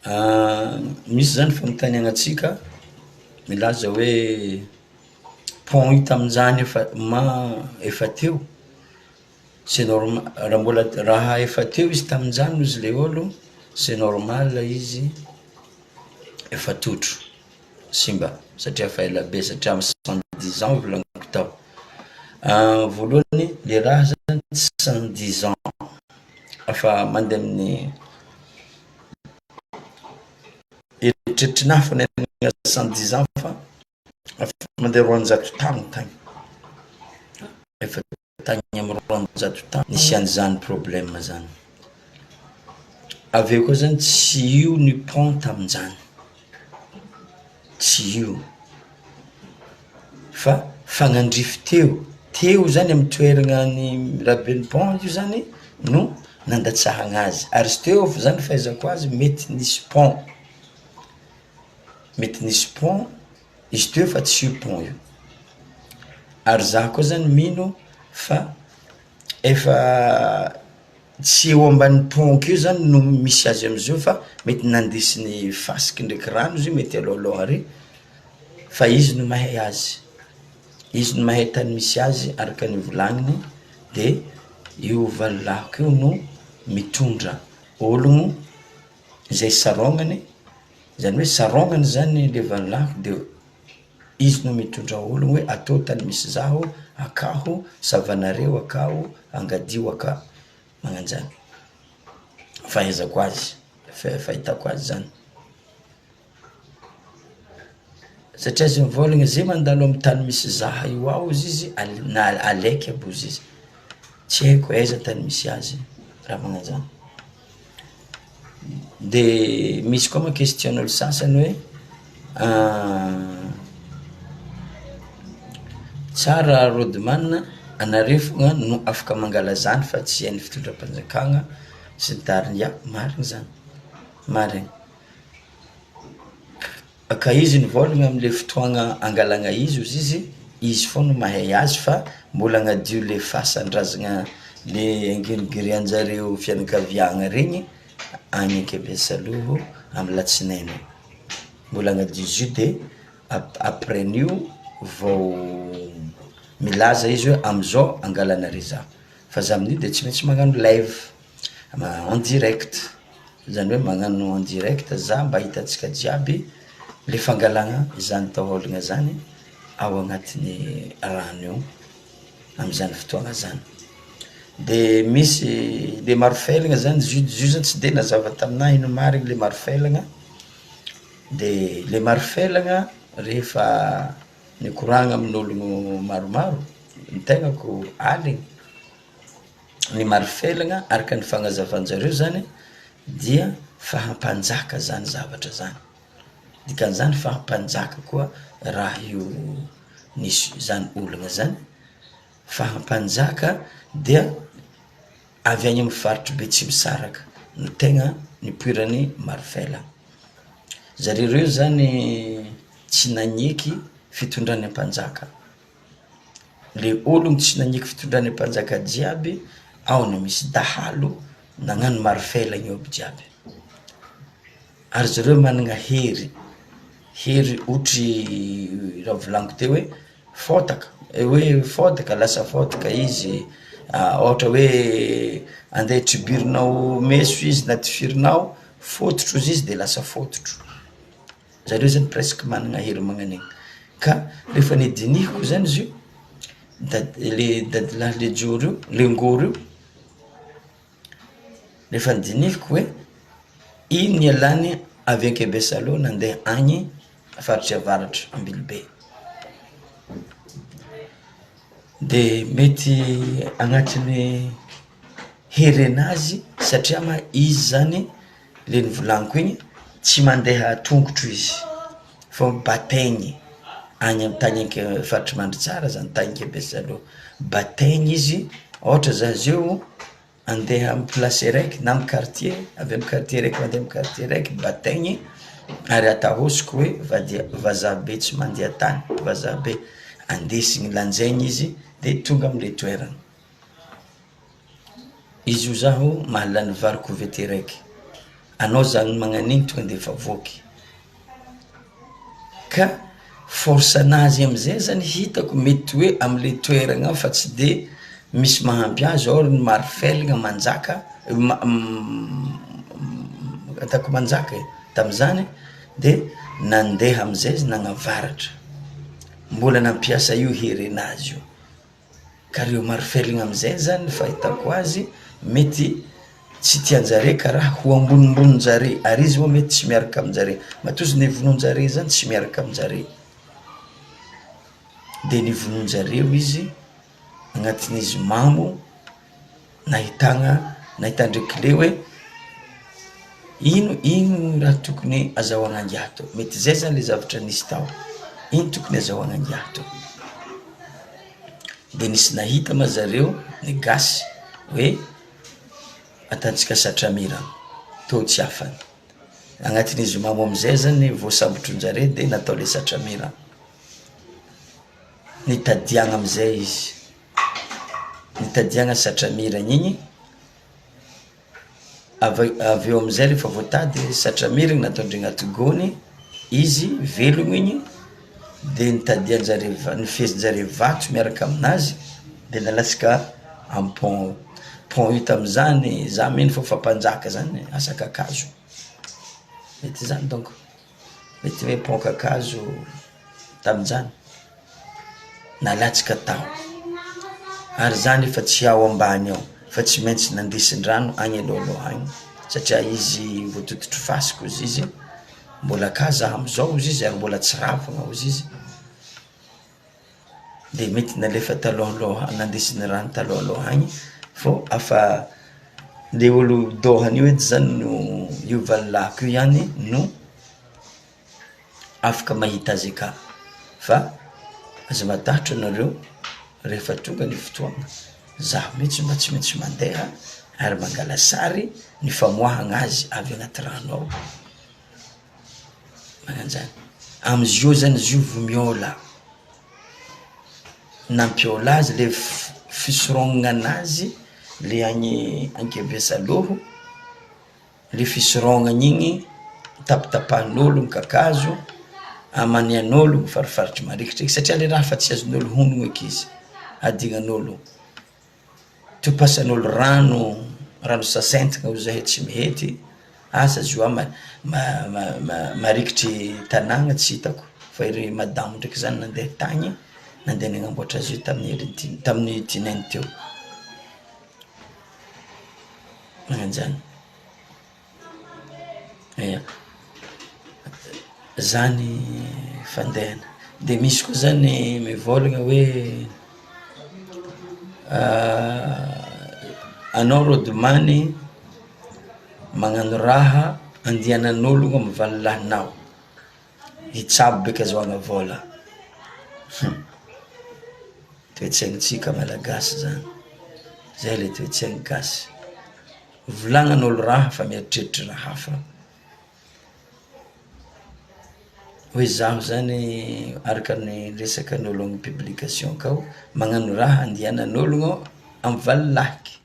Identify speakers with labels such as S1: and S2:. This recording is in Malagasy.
S1: Misy zany fagnontaniagnatsika milaza hoe pont io tamin'izany efa teo, c'est normal raha mbola raha efa teo izy tamin'izany hoy izy le olo, c'est normal izy efa totro, simba satria efa elabe satria amy 110 ans volagniko tao. Voalohany le raha zany tsy 110 ans afa mandeha amin'ny eritreritrinah fa 110 ans fa afa mandeha roanjato taogno tagny, efa tagny amy roanjato taogno nisy an'izany problème zany. Aveo koa zany tsy io ny pont tamin'izany, tsy io fa fagnandrify teo zany amy toerana ny raben'ny pont io zany no nandatsahagna azy, ary izy teo zany fahaizako azy mety nisy pont, mety nisy pont izy teo fa tsy io pont io. Ary zah koa zany mino fa efa tsy eo ambany pont keo zany no misy azy amizao fa mety nandesiny fasiky ndraiky rano izy io mety alohaloha ary, fa izy no mahay azy, izy no mahay tany misy azy araka ny volagniny, de io valilahiko io no mitondra ologno zay sarognany, zany hoe sarognany zany le valilahiko de izy no mitondra ologno hoe atao tany misy zaho, akaho savanareo, akao angadio aka, magnanjany, fahaizako azy, fahitako azy zany. Satria izy mivôlagna zay mandalo amy tany misy zaha io ao izy na aleky abozy izy, tsy haiko aiza tany misy azy, raha magnanjany. De misy koa ma question-n'olo sasany hoe tsara Rodman anareo fogna no afaka mangala zany fa tsy hain'ny fitondram-panjakana sy ny tariny, ya marigny zany, marigny. Ka izy nivôlagna amle fotoagna angalagna izy hozy izy fogna no mahay azy fa mbola agnadio le fasan-drazagna le angirigirianjareo fianakaviagna regny agny Akebesaloho amy latsinainy, mbola agnadio izy io de après nio vao milaza izy hoe amizao angalanare zaho, fa za amin'io de tsy maintsy magnano live en direct, zany hoe magnano en direct za mba hitantsika jiaby le fangalagna zany taolagna zany ao agnatin'ny rano io amizany fotoagna zany. De misy le maro felagna zany izy io zany tsy de nazava taminah ino marigny le maro felagna, de le maro felagna rehefa nikoragna amin'ologno maromaro ny tegnako aligny, ny maro felagna araka ny fagnazavanjareo zany dia fahampanjaka zany zavatra zany, dikan'izany fahampanjaka koa raha io nisy zany olagna zany, fahampanjaka dia avy any amy faritry Betsimisaraka no tegna nipoiran'ny maro felagna. Zareo reo zany tsy nagniky fitondrany ampanjaka, le ologno tsy nagniky fitondrany ampanjaka jiaby ao no misy dahalo nagnano maro felagna io aby jiaby, ary zareo managna hery otry raha volagniko teo hoe fôtaka lasa fôtaka izy, ohatra hoe andeha tribirinao meso izy na tifirinao fototro izy de lasa fototro, zareo zany presque managna hery magnan'igny. Ka rehefa nidinihiko zany izy io le dadilahy le joro io, le ngôro io, rehefa nidinihiko hoe ino ialany avy Akebesaloha nandeha agny faritry avaratra Ambilobe, de mety agnatin'ny hery anazy satria ma izy zany le nivolagniko igny tsy mandeha tongotro izy fa bataigny agny amy tany faritry Mandritsara zany tany Akebesaloha, bataigny izy, ohatra zah zio andeha amy place raiky na amy quartier, avy amy quartier raiky mandeha amy quartier raiky bataigny, ary atahosiko hoe vazaha be tsy mandeha tany, vazaha be andesigny lanjaigny izy de tonga amle toerana. Izy io zaho mahalany vary kovety raiky anao zany magnan'igny tonga de efa voky. Ka force anazy am'izay zany hitako mety hoe am'le toeragna fa tsy de misy mahampy azy or ny marifelagna manjaka ataoko manjaka tam'izany de nandeha am'izay izy nagnavaratra mbola nampiasa io herenazy io. Ka reo marifelagna am'izay zany fahitako azy mety tsy tianjare karaha ho ambonimbonijare ary izy moa mety tsy miaraka aminjare matozy ny vononjare zany tsy miaraka aminjare de ny vononjareo izy agnatin'izy mamo nahitandrekile hoe ino raha tokony azahoagna angiato, mety zay zany le zavatra nisy tao, ino tokony azahoagna angiato. De nisy nahita ma zareo ny gasy hoe ataontsika satramira to tsy afany agnatin'izy mamo am'izay zany voasambotronjare de natao le satramira nitadiagna am'izay izy nitadiagna satramiragna igny avy eo am'izay rehefa voatady satramiragna nataondre agnaty gony izy velogno igny de nitadianjare nifezinjare vato miaraka aminazy de nalatsaka am pont io tam'izany za mino fa fampanjaka zany asa kakazo mety zany donc mety hoe pont kakazo tam'izany nalatsaka tao ary zany efa tsy ao ambany ao fa tsy maintsy nandesin-drano agny aloha agny satria izy voatototro fasika ozy izy mbola ka za am'izao ozy izy ary mbola tsy ravagna ozy izy de mety nalefa talohaloha nandesin'ny rano talohaloha agny fô afa le olo dohany io edy zany no io valilahiko io ihany no afaka mahita azy aka fa aza matahatra anareo rehefa tonga ny fotoagna zaho mihitsy mba tsy maintsy mandeha ary mangala sary ny famoahagna azy avy agnaty rano ao magnanjany am'izy io zany izy io vo miôla nampiola azy le fisorognana anazy le agny Ankebiasaloho le fisorognana igny tapatapahan'olo ny kakazo amanian'olo farifaritry marikitry satria le raha fa tsy azon'olo honogno eky izy adignan'olo topasan'olo rano sasentagna ozy zahay tsy mihety asa zio marikitry tanàgna tsy hitako fa iry madamo ndraiky zany nandeha tagny nandeha nagnamboatra azy io tamin'ny tinainy teo magnanjany ia zany fandehana de misy koa zany mivolagna hoe anao rodimany magnano raha andianan'ologno amy valilahynao hitsabo beky azahoagna vola toetsaignintsika malagasy zany zay le toetsaigny gasy volagnan'olo raha fa mieritreritra raha hafa hoe zaho zany araka ny resaka n'olo amy publication kao magnano raha andianan'ologno amy valilahiky